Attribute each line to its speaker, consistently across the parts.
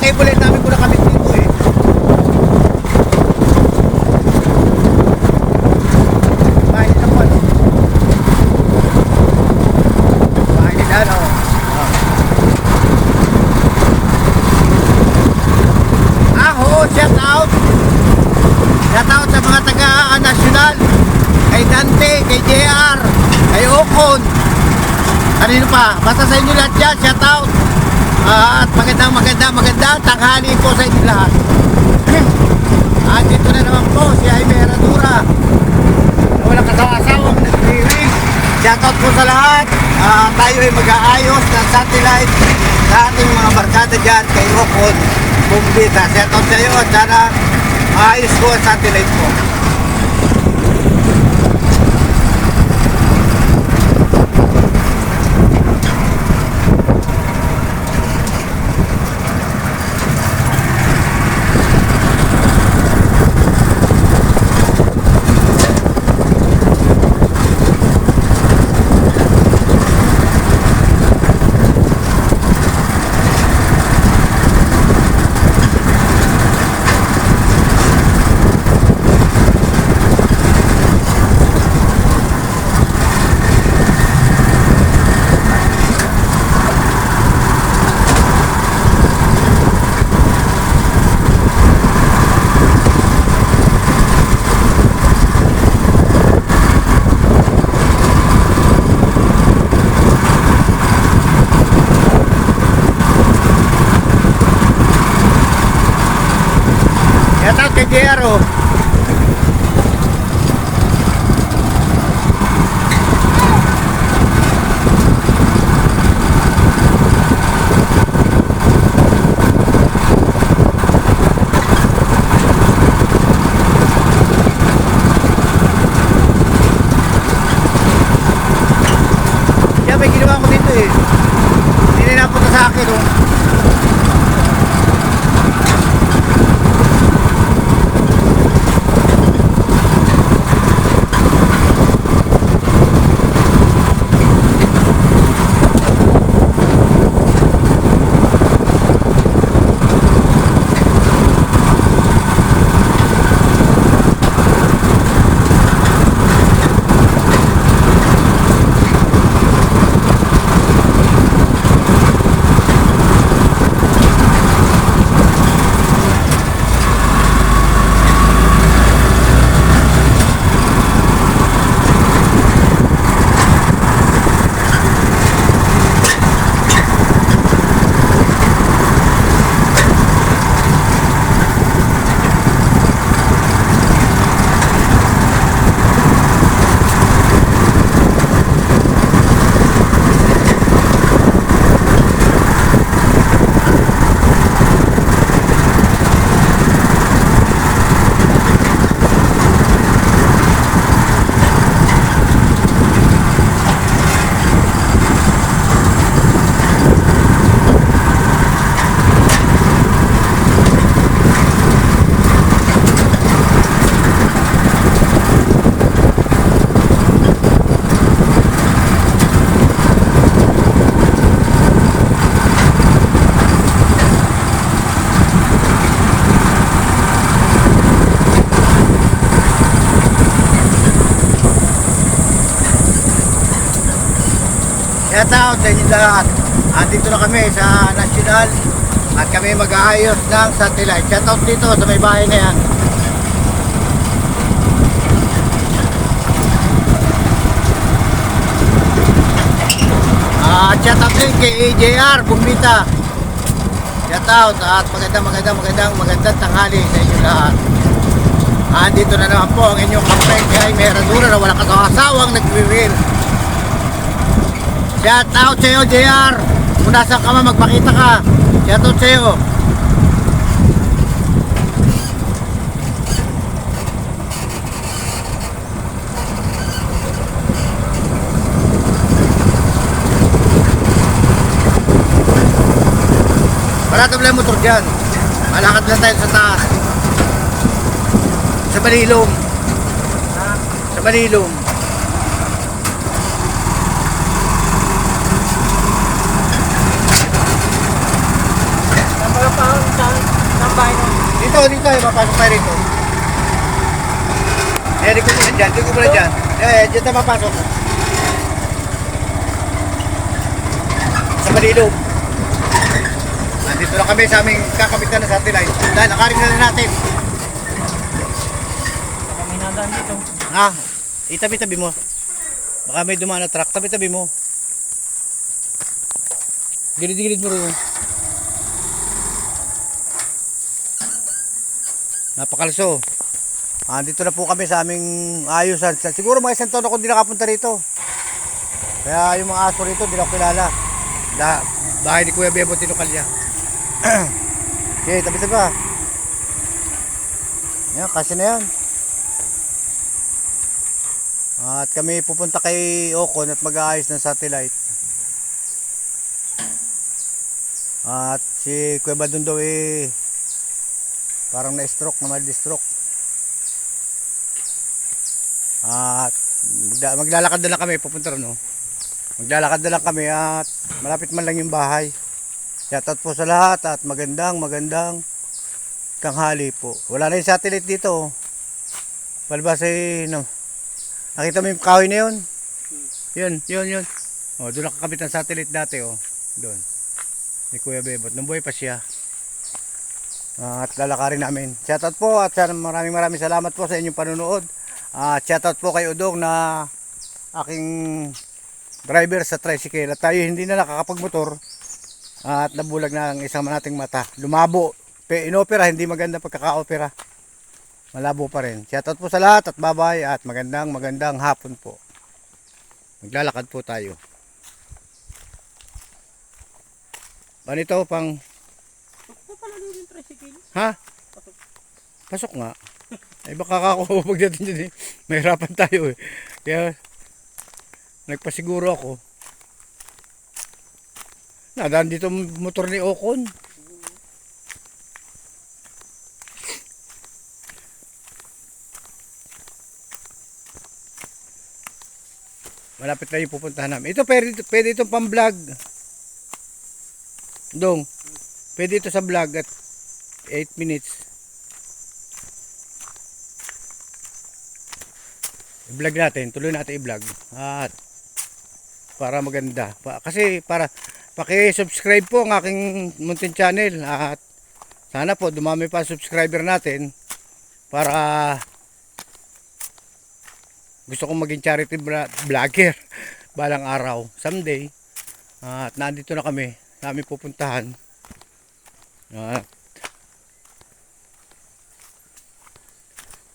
Speaker 1: cable light namin ko nakamit dito eh. Bahay nila po ano. Bahay nila ano. Shout out. Shout out sa mga taga-nasyonal. Kay Dante, kay JR, kay Okon. Kanino pa? Basta sa inyo lahat yan, shout out. At magandang tanghali po sa inyo lahat. At dito na naman po si Jaime Herradura. Walang kasawa-asawang nag-rewing. Shout out po sa lahat. Tayo ay mag-aayos ng satellite sa ating mga barkada dyan kay Okon Bumbita. Shout out sa iyo at sana maayos po ang satellite po. Kay Jero. Kaya may ginawa ko dito eh. Hindi na napunta sa akin oh. Shout out sa inyo lahat. Andito na kami sa National at kami mag-aayos ng satellite. Shout out dito sa may bahay na yan. Shout out din kay AJR Bumbita. Shout out at magandang tanghali sa inyo lahat. Andito na naman po ang inyong kampay kay Jaime Herradura na walang kasawang nag-reel. Shout out sa iyo JR. Kung nasa ka man magpakita ka. Shout out sa iyo. Wala problema motor dyan. Malakad lang tayo sa taas. Sa Balilong. Sa Balilong. dito, mapasok tayo rito. Eh, dito muna dyan. Dyan tayo mapasok. Sa Manilog. Nandito na kami sa aming kakapitan na satellite. Dahil nakaring na natin.
Speaker 2: Kami nadaan dito.
Speaker 1: Ha? Itabi-tabi mo. Baka may dumaan na truck. Tabi-tabi mo. Gilid-gilid mo rin. Napakalso. Dito na po kami sa aming ayusan. Siguro mga isang taon ako hindi nakapunta rito. Kaya yung mga aso rito hindi na ako kilala. Bahay ni Kuya Bebo Tinukalya. Okay, tabi-tabi ba? Yan, kasi na yan. At kami pupunta kay Ocon at mag-aayos ng satellite. At si Kuya Badun daw parang na-stroke, na mild-stroke. At maglalakad na lang kami, pupunta rin, no? Maglalakad na lang kami at malapit man lang yung bahay. Shoutout po sa lahat at magandang tanghali po. Wala na yung satellite dito. Palibas no. Nakita mo yung kahoy na yun? Yun. O, doon nakakabit ang satellite dati, o. Doon. Ni Kuya Bebot. Nung buhay pa siya. At lalakarin namin. Shoutout po at maraming salamat po sa inyong panunood. Shoutout po kay Udong na aking driver sa tricycle. At tayo hindi na nakakapagmotor. At nabulag na ang isang nating mata. Lumabo. Inopera, hindi maganda pagkaka-opera. Malabo pa rin. Shoutout po sa lahat at bye-bye at magandang hapon po. Maglalakad po tayo. Banito pang...
Speaker 2: Pasok pala doon yung tricycle.
Speaker 1: Ha? Pasok nga. Ay baka ako pagdating dyan mahirapan tayo Kaya nagpasiguro ako. Nadaan dito motor ni Ocon. Malapit na yung pupuntahan namin. Ito pwede itong pang vlog. Dong. Pwede ito sa vlog at 8 minutes. I-vlog natin. Tuloy natin i-vlog. At para maganda. Kasi para paki-subscribe po ang aking Mountain Channel. At sana po dumami pa ang subscriber natin. Para gusto kong maging charity vlogger balang araw someday. At nandito na kami sa aming pupuntahan.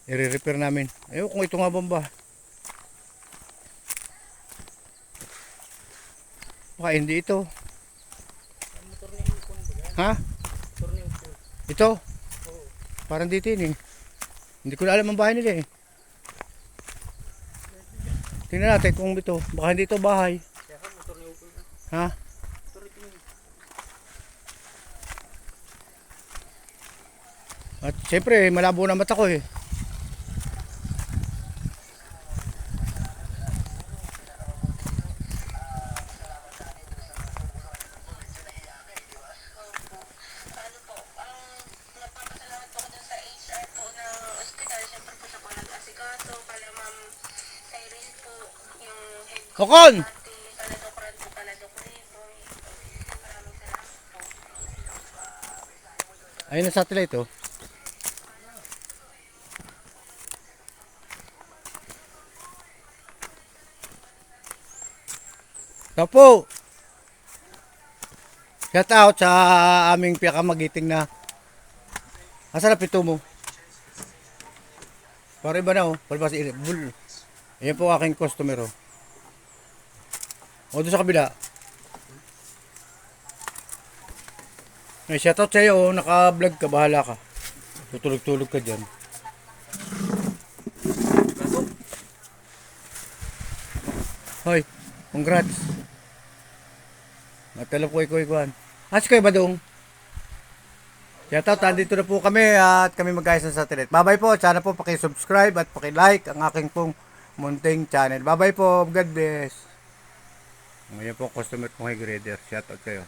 Speaker 1: I-repair namin. Ayun kung ito nga bomba. Baka hindi ito. Ha? Ito? Parang dito yun Hindi ko na alam ang bahay nila Tingnan natin kung ito. Baka hindi ito bahay. Ha? At siyempre malabo na mata ko Ocon! Ayun ang satellite Tapo! Shout out sa aming pinakamagiting na asa na pito mo? Para iba na palabas bull. Ayan po aking customer O doon sa kabila. May shoutout sa iyo, naka-vlog ka, bahala ka. Tutulog-tulog ka dyan. Hoy, congrats. Matalap ko ikuan. Si Kuya Badong. Shoutout, nandito na po kami at kami mag-ayos ng satellite. Bye-bye po, sana po paki-subscribe at paki-like ang aking pong Mountain Channel. Bye-bye po, God bless. Ngayon po customer kong high grader. Shoutout kayo.